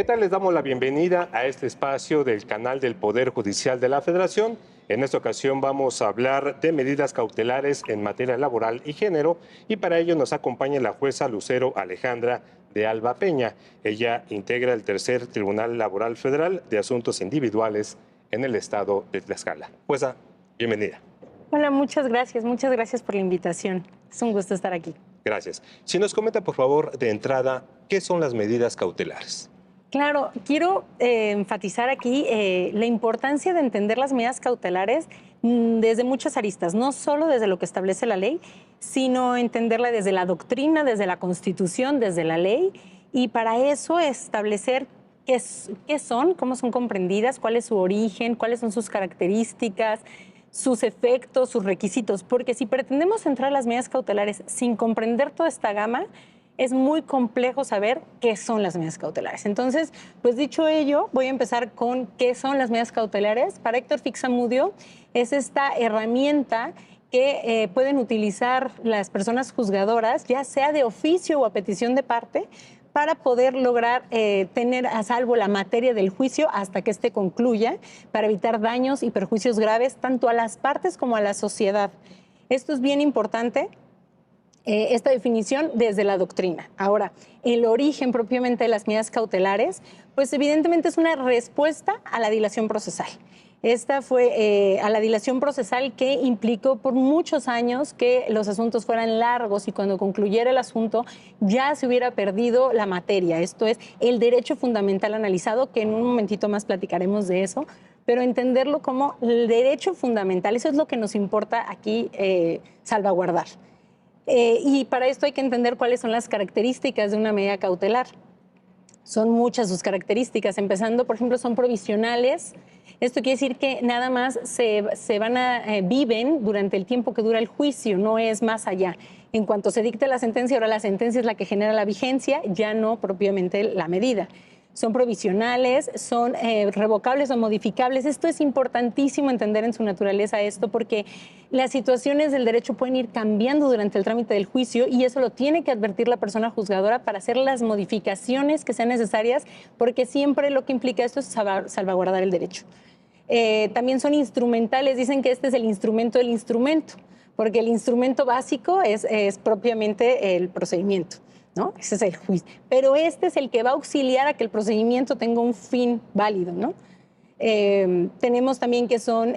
¿Qué tal? Les damos la bienvenida a este espacio del canal del Poder Judicial de la Federación. En esta ocasión vamos a hablar de medidas cautelares en materia laboral y género y para ello nos acompaña la jueza Lucero Alejandra de Alba Peña. Ella integra el tercer Tribunal Laboral Federal de Asuntos Individuales en el estado de Tlaxcala. Jueza, bienvenida. Hola, muchas gracias por la invitación. Es un gusto estar aquí. Gracias. Si nos comenta, por favor, de entrada, ¿qué son las medidas cautelares? Claro, quiero enfatizar aquí la importancia de entender las medidas cautelares desde muchas aristas, no solo desde lo que establece la ley, sino entenderla desde la doctrina, desde la Constitución, desde la ley, y para eso establecer qué son, cómo son comprendidas, cuál es su origen, cuáles son sus características, sus efectos, sus requisitos, porque si pretendemos entrar a las medidas cautelares sin comprender toda esta gama, es muy complejo saber qué son las medidas cautelares. Entonces, pues dicho ello, voy a empezar con qué son las medidas cautelares. Para Héctor Fixamudio es esta herramienta que pueden utilizar las personas juzgadoras, ya sea de oficio o a petición de parte, para poder lograr tener a salvo la materia del juicio hasta que éste concluya, para evitar daños y perjuicios graves tanto a las partes como a la sociedad. Esto es bien importante. Esta definición desde la doctrina. Ahora, el origen propiamente de las medidas cautelares, pues evidentemente es una respuesta a la dilación procesal. Esta fue a la dilación procesal que implicó por muchos años que los asuntos fueran largos y cuando concluyera el asunto ya se hubiera perdido la materia. Esto es el derecho fundamental analizado, que en un momentito más platicaremos de eso, pero entenderlo como el derecho fundamental, eso es lo que nos importa aquí salvaguardar. Y para esto hay que entender cuáles son las características de una medida cautelar. Son muchas sus características, empezando, por ejemplo, son provisionales. Esto quiere decir que nada más viven durante el tiempo que dura el juicio, no es más allá. En cuanto se dicte la sentencia, ahora la sentencia es la que genera la vigencia, ya no propiamente la medida. Son provisionales, son revocables o modificables. Esto es importantísimo entender en su naturaleza esto porque las situaciones del derecho pueden ir cambiando durante el trámite del juicio y eso lo tiene que advertir la persona juzgadora para hacer las modificaciones que sean necesarias porque siempre lo que implica esto es salvaguardar el derecho. También son instrumentales, dicen que este es el instrumento del instrumento, porque el instrumento básico es propiamente el procedimiento, ¿no? Ese es el juicio. Pero este es el que va a auxiliar a que el procedimiento tenga un fin válido, ¿no? Tenemos también que son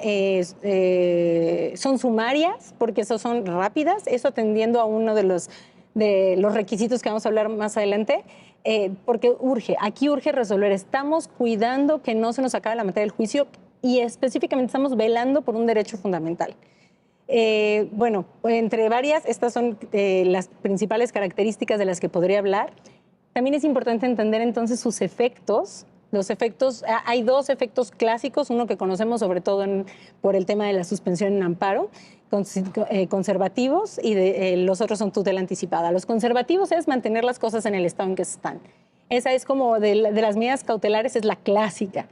sumarias, porque esos son rápidas, eso atendiendo a uno de los requisitos que vamos a hablar más adelante, porque aquí urge resolver. Estamos cuidando que no se nos acabe la materia del juicio y específicamente estamos velando por un derecho fundamental. Bueno, entre varias, estas son las principales características de las que podría hablar. También es importante entender entonces sus efectos. Los efectos, hay dos efectos clásicos, uno que conocemos sobre todo por el tema de la suspensión en amparo, conservativos, y los otros son tutela anticipada. Los conservativos es mantener las cosas en el estado en que están. Esa es como de las medidas cautelares, es la clásica.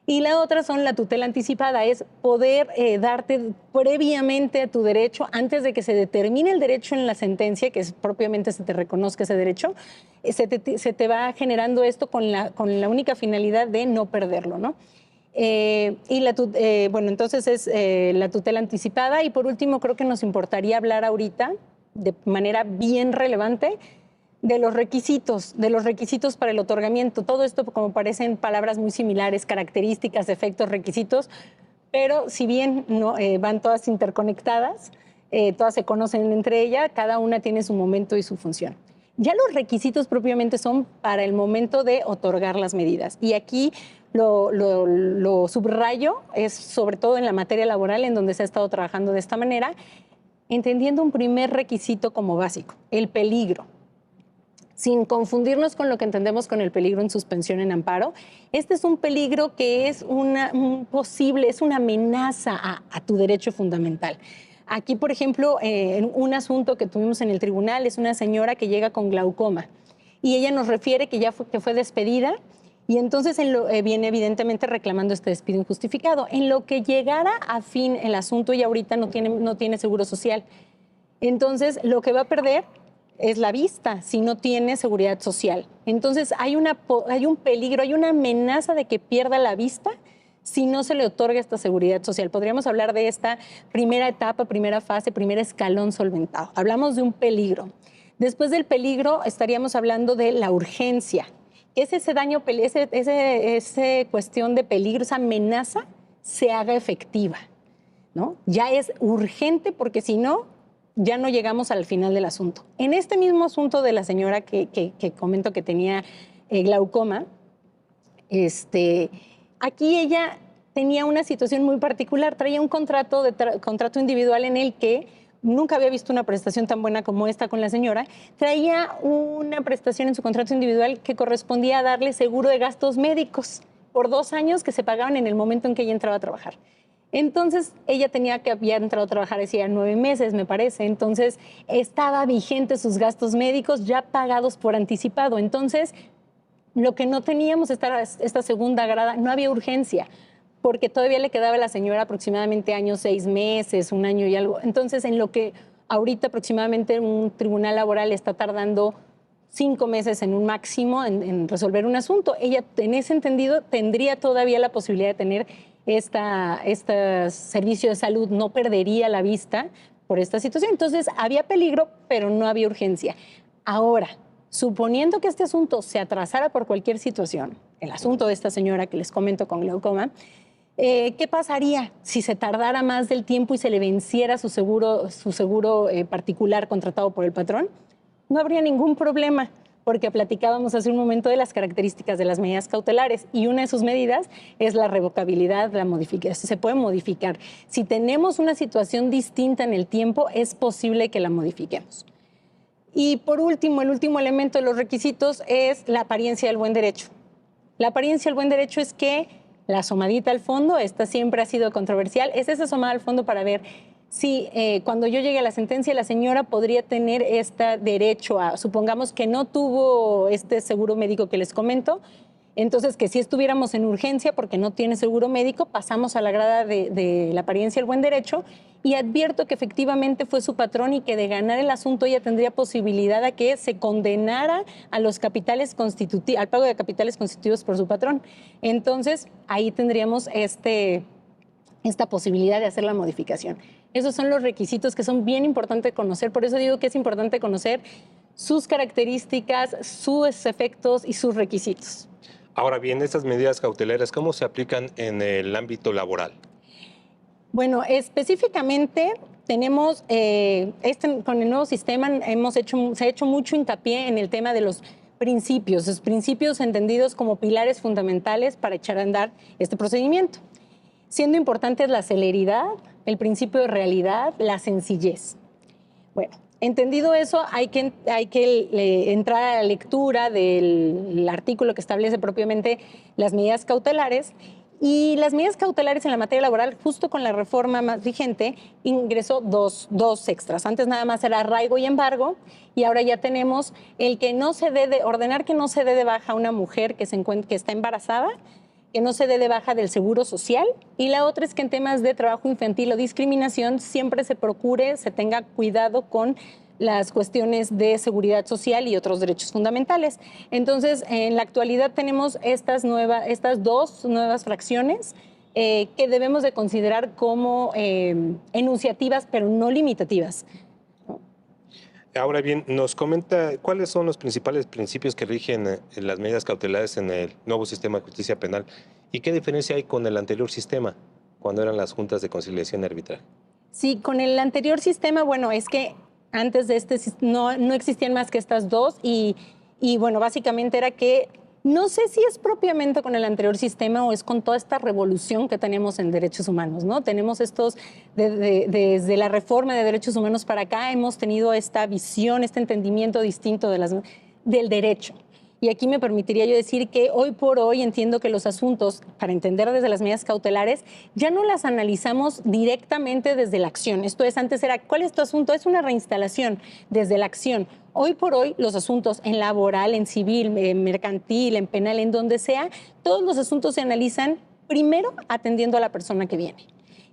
Y la otra son la tutela anticipada, es poder darte previamente a tu derecho, antes de que se determine el derecho en la sentencia, que es propiamente se te reconozca ese derecho, se te va generando esto con la única finalidad de no perderlo, ¿no? Bueno, entonces es la tutela anticipada. Y por último, creo que nos importaría hablar ahorita, de manera bien relevante, de los requisitos para el otorgamiento. Todo esto, como parecen palabras muy similares, características, efectos, requisitos, pero si bien no, van todas interconectadas, todas se conocen entre ellas, cada una tiene su momento y su función. Ya los requisitos propiamente son para el momento de otorgar las medidas. Y aquí lo subrayo, es sobre todo en la materia laboral, en donde se ha estado trabajando de esta manera, entendiendo un primer requisito como básico, el peligro. Sin confundirnos con lo que entendemos con el peligro en suspensión en amparo. Este es un peligro que es es una amenaza a tu derecho fundamental. Aquí, por ejemplo, en un asunto que tuvimos en el tribunal, es una señora que llega con glaucoma y ella nos refiere que fue despedida y entonces viene evidentemente reclamando este despido injustificado. En lo que llegara a fin el asunto y ahorita no tiene seguro social. Entonces, lo que va a perder es la vista si no tiene seguridad social. Entonces hay un peligro, hay una amenaza de que pierda la vista si no se le otorga esta seguridad social. Podríamos hablar de esta primera etapa, primera fase, primer escalón solventado. Hablamos de un peligro. Después del peligro estaríamos hablando de la urgencia. Es ese daño, esa cuestión de peligro, esa amenaza se haga efectiva, ¿no? Ya es urgente porque si no, ya no llegamos al final del asunto. En este mismo asunto de la señora que comento que tenía glaucoma, aquí ella tenía una situación muy particular, traía un contrato individual en el que nunca había visto una prestación tan buena como esta con la señora, traía una prestación en su contrato individual que correspondía a darle seguro de gastos médicos por 2 años que se pagaban en el momento en que ella entraba a trabajar. Entonces, ella tenía que había entrado a trabajar hacía 9 meses, me parece. Entonces, estaba vigente sus gastos médicos ya pagados por anticipado. Entonces, lo que no teníamos esta segunda grada, no había urgencia, porque todavía le quedaba a la señora aproximadamente años, 6 meses, 1 año y algo. Entonces, en lo que ahorita aproximadamente un tribunal laboral está tardando 5 meses en un máximo en resolver un asunto, ella en ese entendido tendría todavía la posibilidad de tener este servicio de salud, no perdería la vista por esta situación. Entonces, había peligro, pero no había urgencia. Ahora, suponiendo que este asunto se atrasara por cualquier situación, el asunto de esta señora que les comento con glaucoma, ¿qué pasaría si se tardara más del tiempo y se le venciera su seguro particular contratado por el patrón? No habría ningún problema, porque platicábamos hace un momento de las características de las medidas cautelares y una de sus medidas es la revocabilidad, la modificación. Se puede modificar. Si tenemos una situación distinta en el tiempo, es posible que la modifiquemos. Y por último, el último elemento de los requisitos es la apariencia del buen derecho. La apariencia del buen derecho es que la asomadita al fondo, esta siempre ha sido controversial, es esa asomada al fondo para ver si cuando yo llegue a la sentencia la señora podría tener este derecho a, supongamos que no tuvo este seguro médico que les comento, entonces que si estuviéramos en urgencia porque no tiene seguro médico, pasamos a la grada de la apariencia del buen derecho y advierto que efectivamente fue su patrón y que de ganar el asunto ella tendría posibilidad a que se condenara a los capitales constitutivos, al pago de capitales constitutivos por su patrón. Entonces ahí tendríamos esta posibilidad de hacer la modificación. Esos son los requisitos que son bien importantes conocer, por eso digo que es importante conocer sus características, sus efectos y sus requisitos. Ahora bien, estas medidas cautelares, ¿cómo se aplican en el ámbito laboral? Bueno, específicamente tenemos, con el nuevo sistema se ha hecho mucho hincapié en el tema de los principios entendidos como pilares fundamentales para echar a andar este procedimiento, siendo importantes la celeridad, el principio de realidad, la sencillez. Bueno, entendido eso, hay que entrar a la lectura del artículo que establece propiamente las medidas cautelares. Y las medidas cautelares en la materia laboral, justo con la reforma más vigente, ingresó dos extras. Antes nada más era arraigo y embargo, y ahora ya tenemos el que no se dé ordenar que no se dé de baja a una mujer que está embarazada, que no se dé de baja del seguro social, y la otra es que en temas de trabajo infantil o discriminación siempre se tenga cuidado con las cuestiones de seguridad social y otros derechos fundamentales. Entonces, en la actualidad tenemos estas 2 nuevas fracciones que debemos de considerar como enunciativas, pero no limitativas. Ahora bien, nos comenta cuáles son los principales principios que rigen las medidas cautelares en el nuevo sistema de justicia penal y qué diferencia hay con el anterior sistema, cuando eran las juntas de conciliación y arbitraje. Sí, con el anterior sistema, bueno, es que antes de este no existían más que estas 2 y bueno, básicamente era que no sé si es propiamente con el anterior sistema o es con toda esta revolución que tenemos en derechos humanos, ¿no? Tenemos desde la reforma de derechos humanos para acá, hemos tenido esta visión, este entendimiento distinto del derecho. Y aquí me permitiría yo decir que hoy por hoy entiendo que los asuntos, para entender desde las medidas cautelares, ya no las analizamos directamente desde la acción. Esto es, antes era, ¿cuál es tu asunto? Es una reinstalación desde la acción. Hoy por hoy los asuntos en laboral, en civil, en mercantil, en penal, en donde sea, todos los asuntos se analizan primero atendiendo a la persona que viene.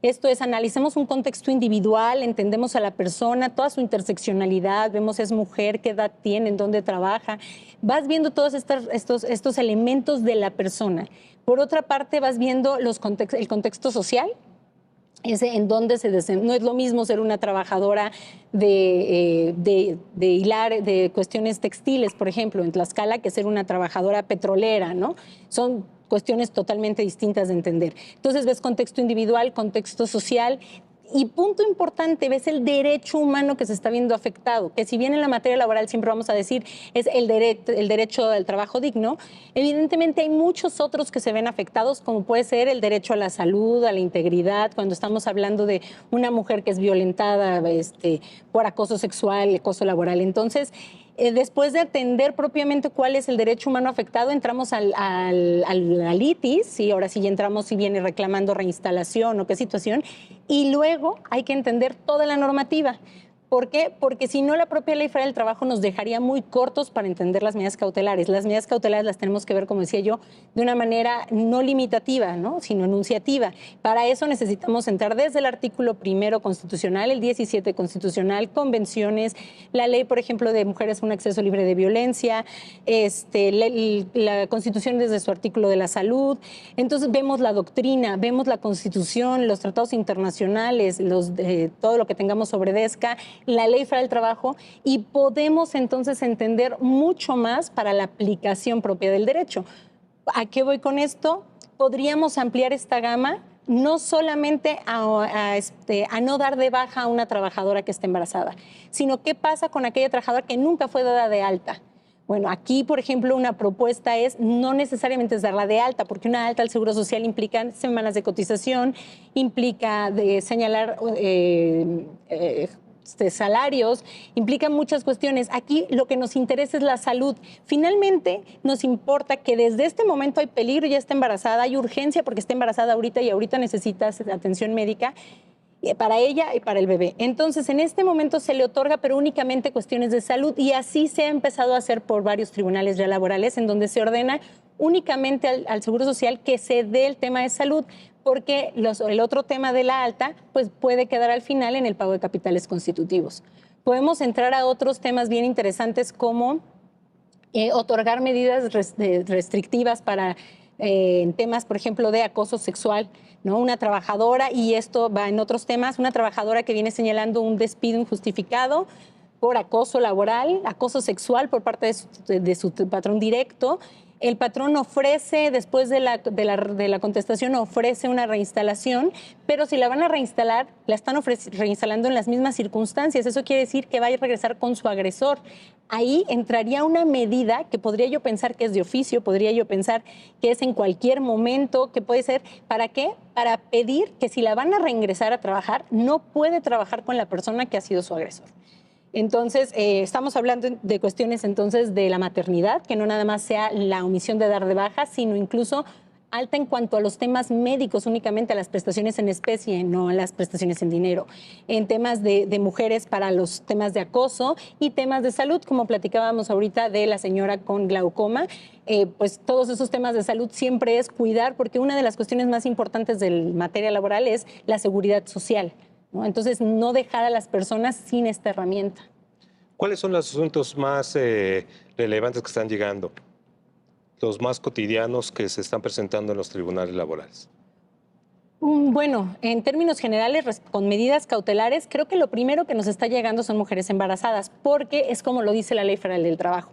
Esto es, analicemos un contexto individual, entendemos a la persona, toda su interseccionalidad, vemos es mujer, qué edad tiene, en dónde trabaja. Vas viendo todos estos elementos de la persona. Por otra parte, vas viendo el contexto social, en donde no es lo mismo ser una trabajadora de hilar, de cuestiones textiles, por ejemplo, en Tlaxcala, que ser una trabajadora petrolera, ¿no? Son cuestiones totalmente distintas de entender. Entonces ves contexto individual, contexto social. Y punto importante, ves el derecho humano que se está viendo afectado, que si bien en la materia laboral siempre vamos a decir es el derecho al trabajo digno, evidentemente hay muchos otros que se ven afectados, como puede ser el derecho a la salud, a la integridad, cuando estamos hablando de una mujer que es violentada por acoso sexual, acoso laboral. Entonces, después de atender propiamente cuál es el derecho humano afectado, entramos al litis, y ahora sí ya entramos si viene reclamando reinstalación o qué situación, y luego hay que entender toda la normativa. ¿Por qué? Porque si no, la propia Ley Federal del Trabajo nos dejaría muy cortos para entender las medidas cautelares. Las medidas cautelares las tenemos que ver, como decía yo, de una manera no limitativa, ¿no?, sino enunciativa. Para eso necesitamos entrar desde el artículo 1 constitucional, el 17 constitucional, convenciones, la ley, por ejemplo, de mujeres un acceso libre de violencia, la Constitución desde su artículo de la salud. Entonces vemos la doctrina, vemos la Constitución, los tratados internacionales, todo lo que tengamos sobre DESCA, la Ley Federal del Trabajo, y podemos entonces entender mucho más para la aplicación propia del derecho. ¿A qué voy con esto? Podríamos ampliar esta gama no solamente a no dar de baja a una trabajadora que esté embarazada, sino qué pasa con aquella trabajadora que nunca fue dada de alta. Bueno, aquí, por ejemplo, una propuesta es no necesariamente es darla de alta, porque una alta al Seguro Social implica semanas de cotización, implica de señalar salarios, implica muchas cuestiones. Aquí lo que nos interesa es la salud. Finalmente, nos importa que desde este momento hay peligro, ya está embarazada, hay urgencia porque está embarazada ahorita y ahorita necesita atención médica para ella y para el bebé. Entonces, en este momento se le otorga, pero únicamente cuestiones de salud, y así se ha empezado a hacer por varios tribunales ya laborales, en donde se ordena únicamente al Seguro Social que se dé el tema de salud, porque el otro tema de la alta pues puede quedar al final en el pago de capitales constitutivos. Podemos entrar a otros temas bien interesantes como otorgar medidas restrictivas para en temas, por ejemplo, de acoso sexual, ¿no? Una trabajadora, y esto va en otros temas, una trabajadora que viene señalando un despido injustificado por acoso laboral, acoso sexual por parte de su patrón directo. El patrón ofrece, después de la contestación, ofrece una reinstalación, pero si la van a reinstalar, la están reinstalando en las mismas circunstancias. Eso quiere decir que va a regresar con su agresor. Ahí entraría una medida que podría yo pensar que es de oficio, podría yo pensar que es en cualquier momento, que puede ser, ¿para qué? Para pedir que si la van a reingresar a trabajar, no puede trabajar con la persona que ha sido su agresor. Entonces, estamos hablando de cuestiones entonces de la maternidad, que no nada más sea la omisión de dar de baja, sino incluso alta en cuanto a los temas médicos, únicamente a las prestaciones en especie, no a las prestaciones en dinero. En temas de mujeres para los temas de acoso y temas de salud, como platicábamos ahorita de la señora con glaucoma, pues todos esos temas de salud siempre es cuidar, porque una de las cuestiones más importantes de materia laboral es la seguridad social, ¿no? Entonces, no dejar a las personas sin esta herramienta. ¿Cuáles son los asuntos más relevantes que están llegando? Los más cotidianos que se están presentando en los tribunales laborales. Bueno, en términos generales, con medidas cautelares, creo que lo primero que nos está llegando son mujeres embarazadas, porque es como lo dice la Ley Federal del Trabajo,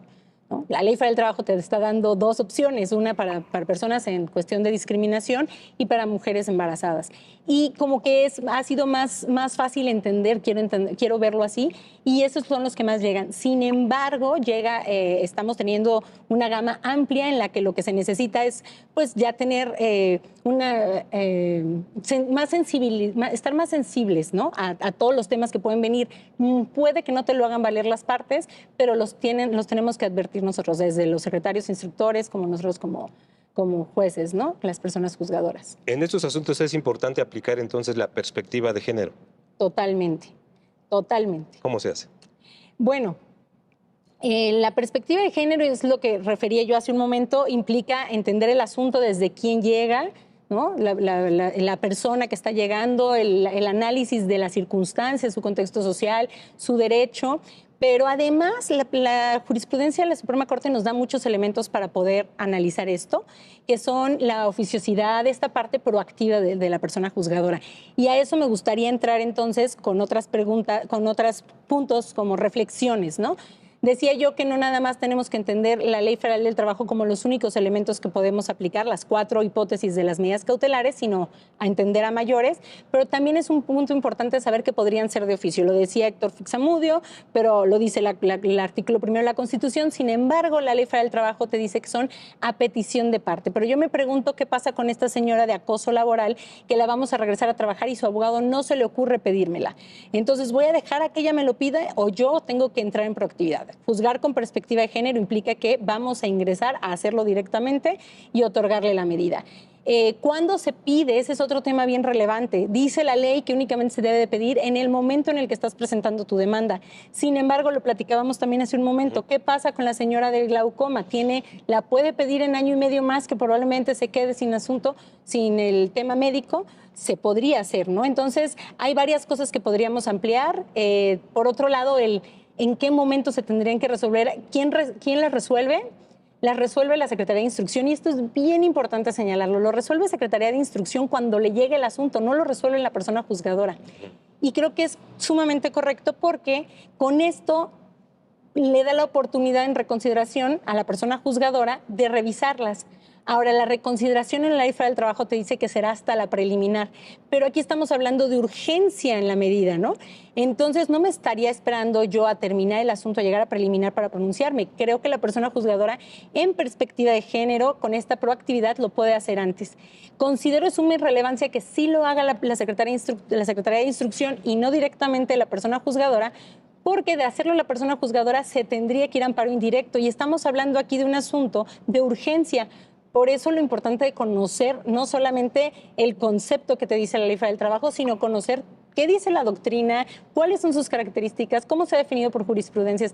¿no? La Ley Federal del Trabajo te está dando dos opciones, una para personas en cuestión de discriminación y para mujeres embarazadas. Y como que ha sido más fácil entender, quiero verlo así, y esos son los que más llegan. Sin embargo, estamos teniendo una gama amplia en la que lo que se necesita es pues ya tener estar más sensibles, ¿no? A todos los temas que pueden venir. Puede que no te lo hagan valer las partes, pero los tenemos que advertir nosotros, desde los secretarios instructores, como nosotros como jueces, ¿no? Las personas juzgadoras. En estos asuntos es importante aplicar entonces la perspectiva de género. Totalmente. ¿Cómo se hace? Bueno, la perspectiva de género es lo que refería yo hace un momento, implica entender el asunto desde quién llega, ¿no? La persona que está llegando, el análisis de las circunstancias, su contexto social, su derecho. Pero además la jurisprudencia de la Suprema Corte nos da muchos elementos para poder analizar esto, que son la oficiosidad, esta parte proactiva de la persona juzgadora. Y a eso me gustaría entrar entonces con otras preguntas, con otros puntos como reflexiones, ¿no? Decía yo que no nada más tenemos que entender la Ley Federal del Trabajo como los únicos elementos que podemos aplicar, las 4 hipótesis de las medidas cautelares, sino a entender a mayores, pero también es un punto importante saber que podrían ser de oficio. Lo decía Héctor Fixamudio, pero lo dice el artículo primero de la Constitución. Sin embargo, la Ley Federal del Trabajo te dice que son a petición de parte. Pero yo me pregunto qué pasa con esta señora de acoso laboral, que la vamos a regresar a trabajar y su abogado no se le ocurre pedírmela. Entonces, ¿voy a dejar a que ella me lo pida o yo tengo que entrar en proactividad? Juzgar con perspectiva de género implica que vamos a ingresar a hacerlo directamente y otorgarle la medida. ¿Cuándo se pide? Ese es otro tema bien relevante. Dice la ley que únicamente se debe de pedir en el momento en el que estás presentando tu demanda. Sin embargo, lo platicábamos también hace un momento. ¿Qué pasa con la señora del glaucoma? La puede pedir en año y medio más, que probablemente se quede sin asunto, sin el tema médico. Se podría hacer, ¿no? Entonces, hay varias cosas que podríamos ampliar. Por otro lado, ¿en qué momento se tendrían que resolver? ¿Quién las resuelve? Las resuelve la Secretaría de Instrucción, y esto es bien importante señalarlo. Lo resuelve Secretaría de Instrucción cuando le llegue el asunto, no lo resuelve la persona juzgadora. Y creo que es sumamente correcto porque con esto le da la oportunidad en reconsideración a la persona juzgadora de revisarlas. Ahora, la reconsideración en la Ley Federal del Trabajo te dice que será hasta la preliminar, pero aquí estamos hablando de urgencia en la medida, ¿no? Entonces, no me estaría esperando yo a terminar el asunto, a llegar a preliminar para pronunciarme. Creo que la persona juzgadora, en perspectiva de género, con esta proactividad, lo puede hacer antes. Considero de suma irrelevancia que sí lo haga la Secretaría de Instrucción y no directamente la persona juzgadora, porque de hacerlo la persona juzgadora se tendría que ir a amparo indirecto, y estamos hablando aquí de un asunto de urgencia. Por eso lo importante de conocer no solamente el concepto que te dice la Ley Federal del Trabajo, sino conocer qué dice la doctrina, cuáles son sus características, cómo se ha definido por jurisprudencia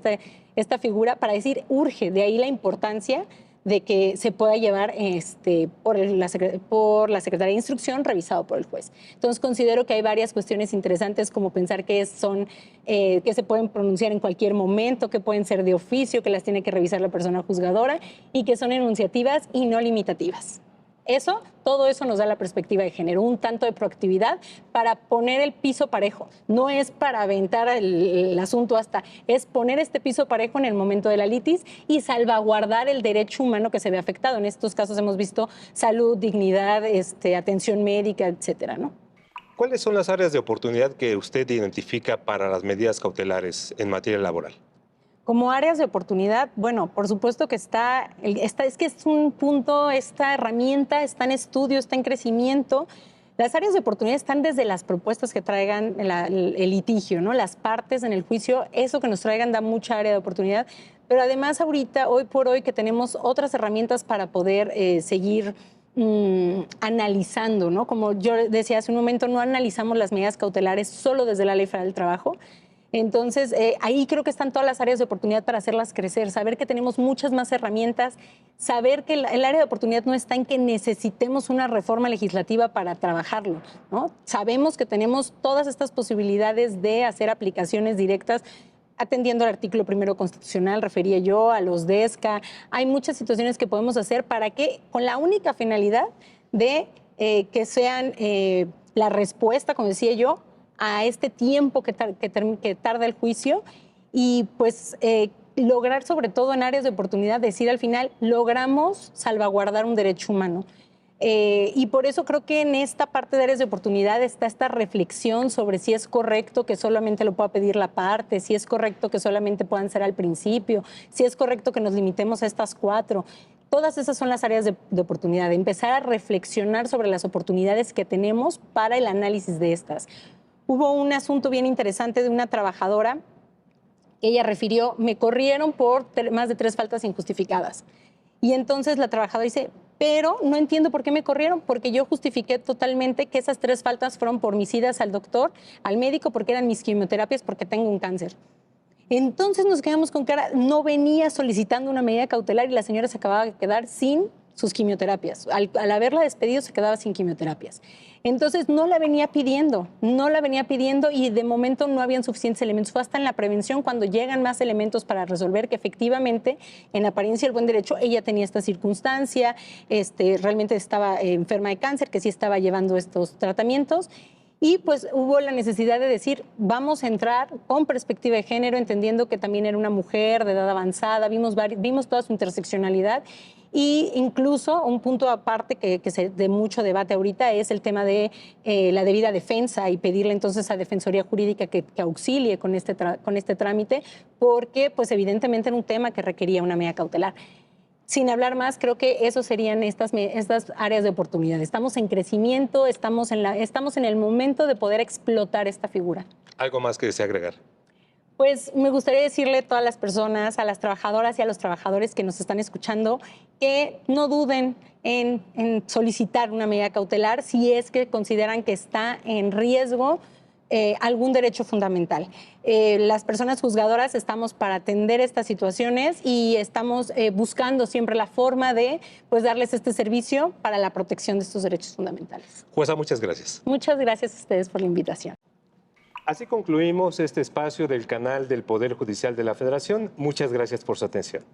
esta figura, para decir urge. De ahí la importancia de que se pueda llevar por la Secretaría de Instrucción, revisado por el juez. Entonces, considero que hay varias cuestiones interesantes, como pensar que se pueden pronunciar en cualquier momento, que pueden ser de oficio, que las tiene que revisar la persona juzgadora, y que son enunciativas y no limitativas. Todo eso nos da la perspectiva de género, un tanto de proactividad para poner el piso parejo. No es para aventar el asunto es poner este piso parejo en el momento de la litis y salvaguardar el derecho humano que se ve afectado. En estos casos hemos visto salud, dignidad, atención médica, etcétera, ¿no? ¿Cuáles son las áreas de oportunidad que usted identifica para las medidas cautelares en materia laboral? Como áreas de oportunidad, bueno, por supuesto que es que es un punto, esta herramienta está en estudio, está en crecimiento. Las áreas de oportunidad están desde las propuestas que traigan el litigio, ¿no? Las partes en el juicio, eso que nos traigan da mucha área de oportunidad, pero además ahorita, hoy por hoy, que tenemos otras herramientas para poder seguir analizando, ¿no? Como yo decía hace un momento, no analizamos las medidas cautelares solo desde la Ley Federal del Trabajo. Entonces, ahí creo que están todas las áreas de oportunidad para hacerlas crecer, saber que tenemos muchas más herramientas, saber que el área de oportunidad no está en que necesitemos una reforma legislativa para trabajarlo, ¿no? Sabemos que tenemos todas estas posibilidades de hacer aplicaciones directas, atendiendo al artículo primero constitucional, refería yo, a los DESCA. Hay muchas situaciones que podemos hacer para que, con la única finalidad de que sean la respuesta, como decía yo, a este tiempo que tarda el juicio, y pues lograr, sobre todo en áreas de oportunidad, decir al final, logramos salvaguardar un derecho humano. Y por eso creo que en esta parte de áreas de oportunidad está esta reflexión sobre si es correcto que solamente lo pueda pedir la parte, si es correcto que solamente puedan ser al principio, si es correcto que nos limitemos a estas 4. Todas esas son las áreas de oportunidad, de empezar a reflexionar sobre las oportunidades que tenemos para el análisis de estas. Hubo un asunto bien interesante de una trabajadora que ella refirió, me corrieron por más de 3 faltas injustificadas. Y entonces la trabajadora dice, pero no entiendo por qué me corrieron, porque yo justifiqué totalmente que esas 3 faltas fueron por mis idas al doctor, al médico, porque eran mis quimioterapias, porque tengo un cáncer. Entonces nos quedamos con cara, no venía solicitando una medida cautelar y la señora se acababa de quedar sin sus quimioterapias. Al haberla despedido se quedaba sin quimioterapias. Entonces no la venía pidiendo y de momento no habían suficientes elementos. Fue hasta en la prevención cuando llegan más elementos para resolver que efectivamente, en apariencia el buen derecho, ella tenía esta circunstancia, realmente estaba enferma de cáncer, que sí estaba llevando estos tratamientos. Y pues hubo la necesidad de decir, vamos a entrar con perspectiva de género, entendiendo que también era una mujer de edad avanzada, vimos toda su interseccionalidad. Y incluso un punto aparte que de mucho debate ahorita es el tema de la debida defensa y pedirle entonces a Defensoría Jurídica que auxilie con este trámite, porque pues evidentemente era un tema que requería una medida cautelar. Sin hablar más, creo que eso serían estas áreas de oportunidad. Estamos en crecimiento, estamos en el momento de poder explotar esta figura. ¿Algo más que desea agregar? Pues me gustaría decirle a todas las personas, a las trabajadoras y a los trabajadores que nos están escuchando, que no duden en solicitar una medida cautelar si es que consideran que está en riesgo algún derecho fundamental. Las personas juzgadoras estamos para atender estas situaciones y estamos buscando siempre la forma de darles este servicio para la protección de estos derechos fundamentales. Jueza, muchas gracias. Muchas gracias a ustedes por la invitación. Así concluimos este espacio del canal del Poder Judicial de la Federación. Muchas gracias por su atención.